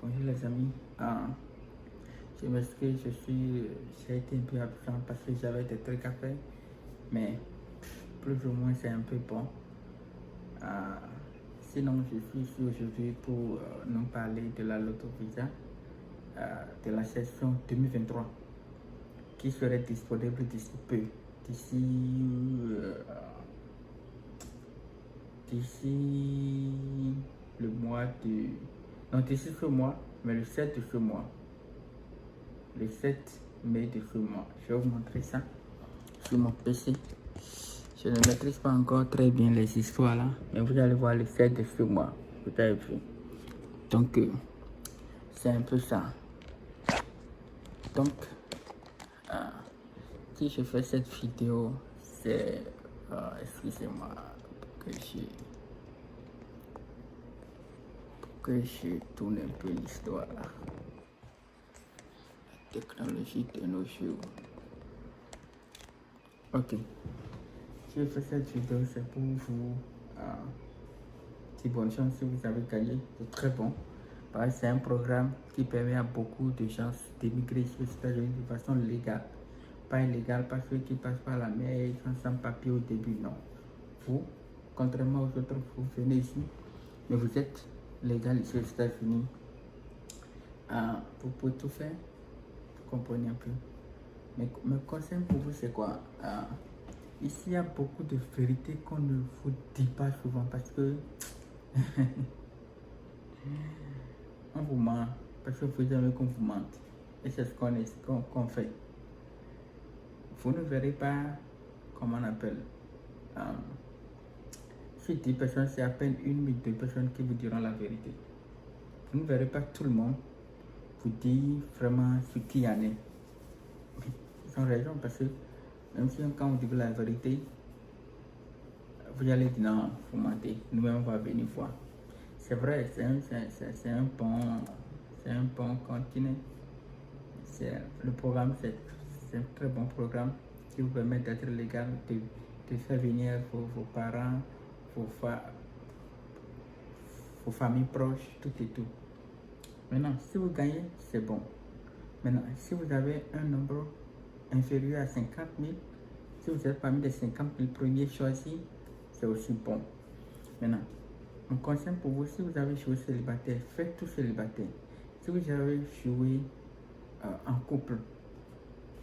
Bonjour les amis. Je m'excuse, j'ai été un peu absent parce que j'avais des trucs à faire, mais plus ou moins c'est un peu bon. Ah, Sinon, je suis ici aujourd'hui pour nous parler de la Loto Visa de la session 2023 qui serait disponible d'ici peu, euh, d'ici le mois de... Non, d'ici ce mois, mais le 7 de ce mois. Le 7 mai de ce mois. Je vais vous montrer ça sur mon PC. Je ne maîtrise pas encore très bien les histoires là, mais vous allez voir le 7 de ce mois. Vous avez vu. Donc, c'est un peu ça. Donc, si je fais cette vidéo, c'est... excusez-moi, que je tourne un peu l'histoire là. La technologie de nos jours. Ok. Si je fais cette vidéo, c'est pour vous dire bonne chance si vous avez gagné. C'est très bon. Parce que c'est un programme qui permet à beaucoup de gens d'émigrer sur les États-Unis de façon légale. Pas illégale, pas ceux qui passent par la mer, ils sont sans papier au début, non. Vous, contrairement aux autres, vous venez ici, mais vous êtes légal ici aux États-Unis. Vous pouvez tout faire, vous comprenez un peu. Mais mon conseil pour vous, c'est quoi? Ici, il y a beaucoup de vérités qu'on ne vous dit pas souvent parce que on vous ment, parce que vous aimez qu'on vous mente. Et c'est ce qu'on fait. Vous ne verrez pas, comment on appelle, sur 10 personnes, c'est à peine 1 ou 2 personnes qui vous diront la vérité. Vous ne verrez pas tout le monde vous dire vraiment ce qu'il y en est. Ils ont raison parce que même si quand on dit la vérité, vous allez dire non, vous mentez, nous-mêmes on va venir voir. C'est vrai, c'est un bon continent. Le programme, c'est un très bon programme qui vous permet d'être légal, de faire venir vos parents, vos familles proches, tout et tout. Maintenant, si vous gagnez, c'est bon. Maintenant, si vous avez un nombre inférieur à 50 000, si vous êtes parmi les 50 000 premiers choisis, c'est aussi bon. Maintenant, mon conseil pour vous, si vous avez joué célibataire, faites tout célibataire. Si vous avez joué en couple,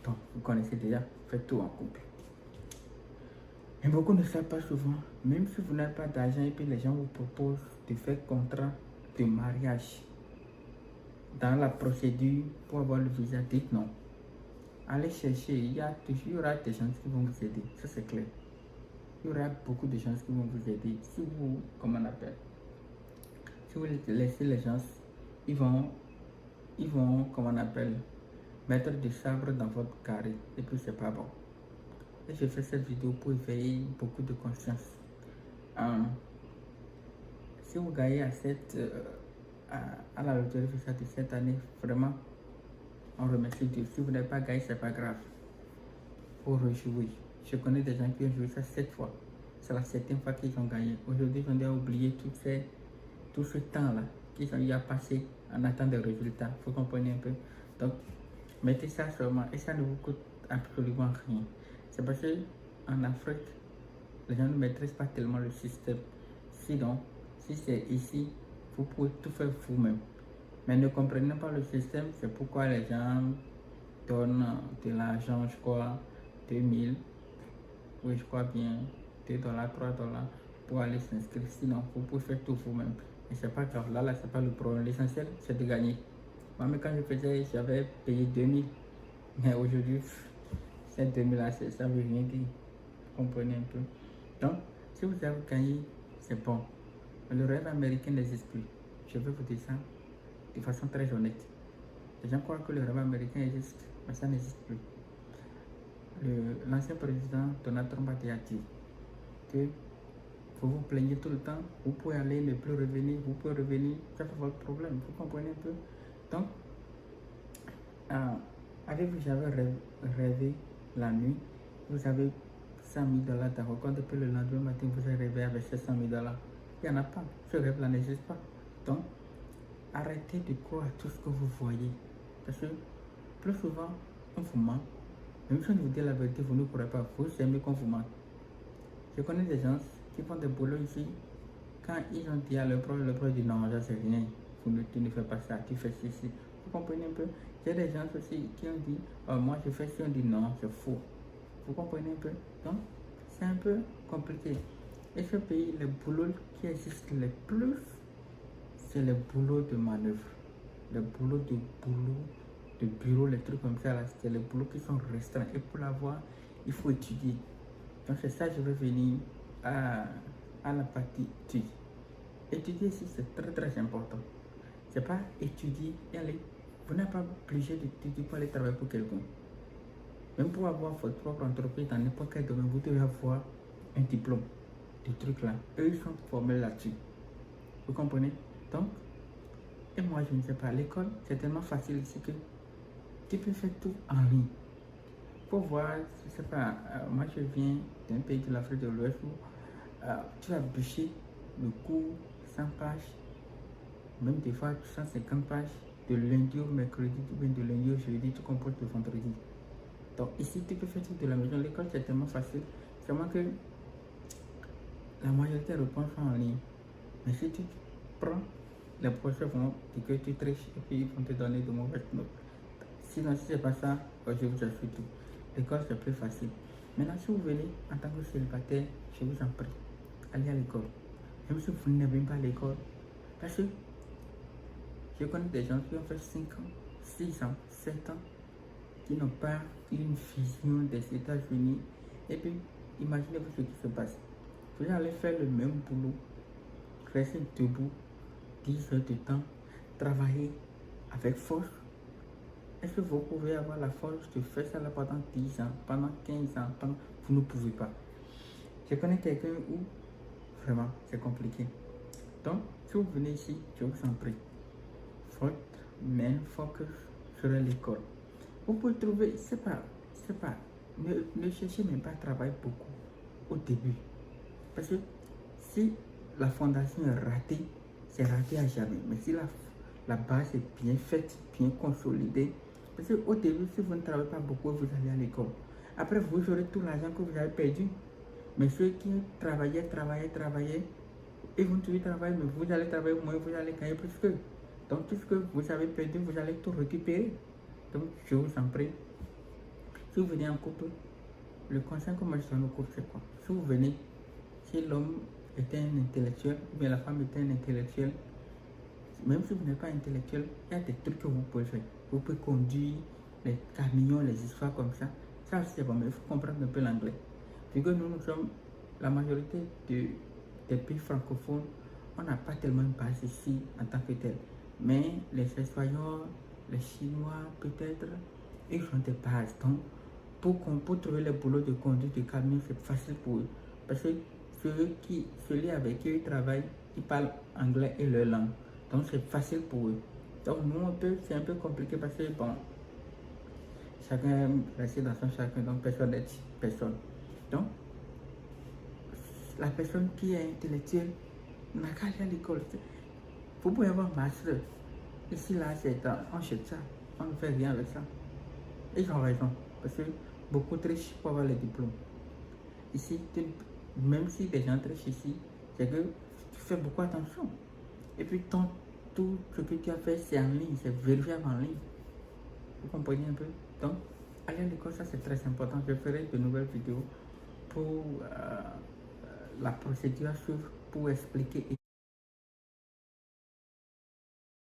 donc vous connaissez déjà, faites tout en couple. Mais beaucoup ne savent pas souvent, même si vous n'avez pas d'argent et puis les gens vous proposent de faire contrat de mariage. Dans la procédure pour avoir le visa, dites non. Allez chercher, il y aura des gens qui vont vous aider, ça c'est clair. Il y aura beaucoup de gens qui vont vous aider. Si vous, comment on appelle, si vous laissez les gens, ils vont, comment on appelle, mettre du sabre dans votre carré. Et puis c'est pas bon. Et je fais cette vidéo pour éveiller beaucoup de conscience. Si vous gagnez à la loterie de cette année, vraiment, on remercie Dieu. Si vous n'avez pas gagné, c'est pas grave. Faut rejouer. Je connais des gens qui ont joué ça 7 fois. C'est la 7e fois qu'ils ont gagné. Aujourd'hui, ils ont déjà oublié tout ce temps-là qu'ils ont eu à passer en attendant des résultats. Vous comprenez un peu? Donc, mettez ça seulement et ça ne vous coûte absolument rien. C'est parce qu'en Afrique, les gens ne maîtrisent pas tellement le système. Sinon, si c'est ici, vous pouvez tout faire vous-même. Mais ne comprenez pas le système, c'est pourquoi les gens donnent de l'argent, je crois, 2000, oui, je crois bien, 2 $, 3 $ pour aller s'inscrire. Sinon, vous pouvez faire tout vous-même. Et c'est pas grave, là, c'est pas le problème. L'essentiel, c'est de gagner. Moi, mais quand je faisais, j'avais payé 2000. Mais aujourd'hui, ces 2000 là, ça veut rien dire. Vous comprenez un peu. Donc, si vous avez gagné, c'est bon. Mais le rêve américain n'existe plus. Je vais vous dire ça de façon très honnête. Les gens croient que le rêve américain existe, mais ça n'existe plus. L'ancien président Donald Trump a déjà dit que vous vous plaignez tout le temps, vous pouvez aller ne plus revenir, vous pouvez revenir, ça fait votre problème, vous comprenez un peu. Donc, avez-vous jamais rêvé la nuit, vous avez 100 000 $ dans votre compte, et puis le lendemain matin, vous avez rêvé avec ces 100 000 $. Il n'y en a pas, ce rêve-là n'existe pas. Donc, arrêtez de croire à tout ce que vous voyez. Parce que plus souvent, on vous ment. Même si on vous dit la vérité, vous ne croyez pas. Vous aimez qu'on vous ment. Je connais des gens qui font des boulots ici. Quand ils ont dit à leur proche dit non, ça c'est rien. Tu ne fais pas ça, tu fais ceci. Vous comprenez un peu? Il y a des gens aussi qui ont dit, oh, moi je fais ci, on dit non, c'est faux. Vous comprenez un peu? Donc, c'est un peu compliqué. Et ce pays, les boulots qui existent les plus, c'est les boulots de manœuvre. Les boulots de bureau, les trucs comme ça, là, c'est les boulots qui sont restreints. Et pour l'avoir, il faut étudier. Donc, c'est ça, je vais venir à la partie études. Étudier ici, c'est très très important. C'est pas étudier et aller. Vous n'êtes pas obligé d'étudier pour aller travailler pour quelqu'un. Même pour avoir votre propre entreprise dans n'importe quel domaine, vous devez avoir un diplôme. Des trucs là. Eux, ils sont formés là-dessus. Vous comprenez? Donc, et moi, je ne sais pas. L'école, c'est tellement facile ici que tu peux faire tout en ligne. Pour voir, je ne sais pas, moi je viens d'un pays de l'Afrique de l'Ouest où tu as bûché le cours 100 pages, même des fois 150 pages, de lundi au mercredi, ou bien de lundi au jeudi, tu composes le vendredi. Donc ici, tu peux faire tout de la maison. L'école, c'est tellement facile. Seulement que la majorité des réponses sont en ligne. Mais si tu prends, les professeurs vont dire que tu triches et puis ils vont te donner de mauvaises notes. Sinon, si c'est pas ça, je vous assure tout. L'école, c'est plus facile. Maintenant, si vous venez en tant que célibataire, je vous en prie, allez à l'école. Même si vous n'aimez pas l'école, parce que je connais des gens qui ont fait 5 ans, 6 ans, 7 ans, qui n'ont pas une vision des États-Unis. Et puis, imaginez-vous ce qui se passe. Vous allez faire le même boulot, rester debout 10 heures de temps, travailler avec force. Est-ce que vous pouvez avoir la force de faire ça là pendant 10 ans, pendant 15 ans, vous ne pouvez pas. Je connais quelqu'un où vraiment c'est compliqué. Donc, si vous venez ici, je vous en prie, votre main focus sur l'école. Vous pouvez trouver, ne cherchez même pas à travailler beaucoup au début. Parce que si la fondation est ratée, c'est raté à jamais. Mais si la base est bien faite, bien consolidée, parce qu'au début, si vous ne travaillez pas beaucoup, vous allez à l'école. Après, vous aurez tout l'argent que vous avez perdu. Mais ceux qui travaillaient, ils vont toujours travailler, mais vous allez travailler moins, vous allez gagner plus que. Donc, tout ce que vous avez perdu, vous allez tout récupérer. Donc, je vous en prie. Si vous venez en couple, le conseil que moi je donne au couple, c'est quoi? Si vous venez, si l'homme était un intellectuel, ou bien la femme était un intellectuel, même si vous n'êtes pas intellectuel, il y a des trucs que vous pouvez faire. Vous pouvez conduire les camions, les histoires comme ça. Ça c'est bon, mais il faut comprendre un peu l'anglais. Vu que nous sommes la majorité des pays francophones, on n'a pas tellement une base ici en tant que tel. Mais les Espagnols, les Chinois, peut-être, ils ont des bases. Donc, pour trouver le boulot de conduite de camion, c'est facile pour eux. Parce que celui avec qui ils travaillent, ils parlent anglais et leur langue. Donc, c'est facile pour eux. Donc, nous, c'est un peu compliqué parce que, bon, chacun reste dans son chacun, donc personne n'est personne. Donc, la personne qui est intellectuelle n'a qu'à aller à l'école. Vous pouvez avoir un master. Ici, là, on jette ça. On ne fait rien avec ça. Ils ont raison. Parce que beaucoup trichent pour avoir les diplômes. Ici, même si des gens trichent ici, c'est que tu fais beaucoup attention. Et puis, tout ce que tu as fait, c'est en ligne, c'est vérifiable en ligne. Vous comprenez un peu? Donc, aller à l'école, ça c'est très important. Je ferai de nouvelles vidéos pour la procédure à suivre pour expliquer et